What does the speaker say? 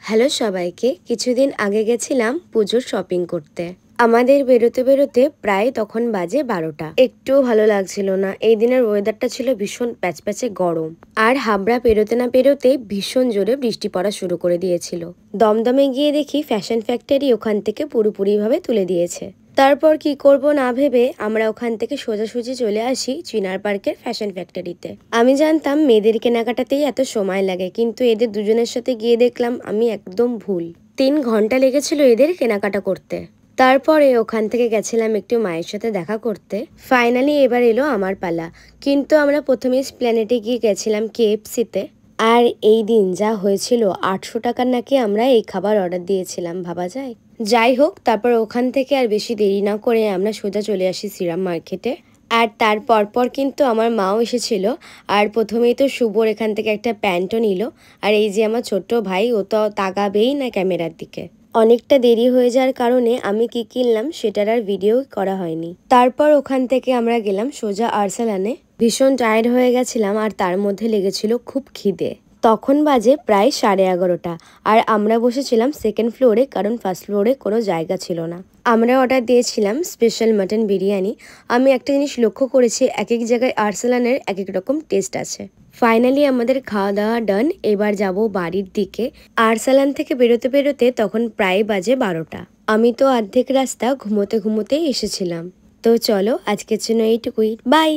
Hello সবাইকে। কিছুদিন আগে গেছিলাম পুজোর শপিং করতে। আমাদের বেরোতে বেরোতে প্রায় তখন বাজে 12টা। একটুও ভালো লাগছিল না। এই দিনের ওয়েদারটা ছিল ভীষণ প্যাচপ্যাচে গরম। আর হাবড়া পেরোতে না পেরোতেই ভীষণ জোরে বৃষ্টি পড়া শুরু করে দিয়েছিল। দমদমে গিয়ে দেখি ফ্যাশন ফ্যাক্টরি ওখান থেকে পুরোপুরিভাবে তুলে দিয়েছে। তারপর কি করব না ভেবে আমরা ওখান থেকে সোজাসুজি চলে আসি চিনার পার্কের ফ্যাশন ফ্যাক্টরিতে। আমি জানতাম মেয়েদের কেনাকাটাতেই এত সময় লাগে, কিন্তু এদের দুজনের সাথে গিয়ে দেখলাম আমি একদম ভুল। 3 ঘন্টা লেগেছিল এদের কেনাকাটা করতে। তারপরে ওখান থেকে গেছিলাম একটু মায়ের সাথে দেখা করতে। ফাইনালি এবার এলো আমার পালা। কিন্তু আমরা প্রথমে এসপ্ল্যানেডে গিয়ে গেছিলাম KFC-তে। আর এই দিন যা হয়েছিল, 800 টাকার নাকি আমরা এই খাবার অর্ডার দিয়েছিলাম, ভাবা যায়। যাই হোক, তারপর ওখান থেকে আর বেশি দেরি না করে আমরা সোজা চলে আসি শ্রীরাম মার্কেটে। আর তার পরপর কিন্তু আমার মাও এসেছিল। আর প্রথমেই তো শুভর এখান থেকে একটা প্যান্টও নিল। আর এই যে আমার ছোট্ট ভাই, ও তো তাকাবেই না ক্যামেরার দিকে। অনেকটা দেরি হয়ে যাওয়ার কারণে আমি কি কিনলাম সেটার আর ভিডিও করা হয়নি। তারপর ওখান থেকে আমরা গেলাম সোজা আরসালানে। ভীষণ টায়ার্ড হয়ে গেছিলাম আর তার মধ্যে লেগেছিল খুব খিদে। তখন বাজে প্রায় 11:30। আর আমরা বসেছিলাম সেকেন্ড ফ্লোরে, কারণ ফার্স্ট ফ্লোরে কোনো জায়গা ছিল না। আমরা অর্ডার দিয়েছিলাম স্পেশাল মাটন বিরিয়ানি। আমি একটা জিনিস লক্ষ্য করেছি, এক এক জায়গায় আরসালানের এক এক রকম টেস্ট আছে। ফাইনালি আমাদের খাওয়া দাওয়া ডান। এবার যাব বাড়ির দিকে। আরসালান থেকে বেরোতে বেরোতে তখন প্রায় বাজে 12টা। আমি তো অর্ধেক রাস্তা ঘুমোতে ঘুমোতেই এসেছিলাম। তো চলো, আজকের জন্য এইটুকুই। বাই।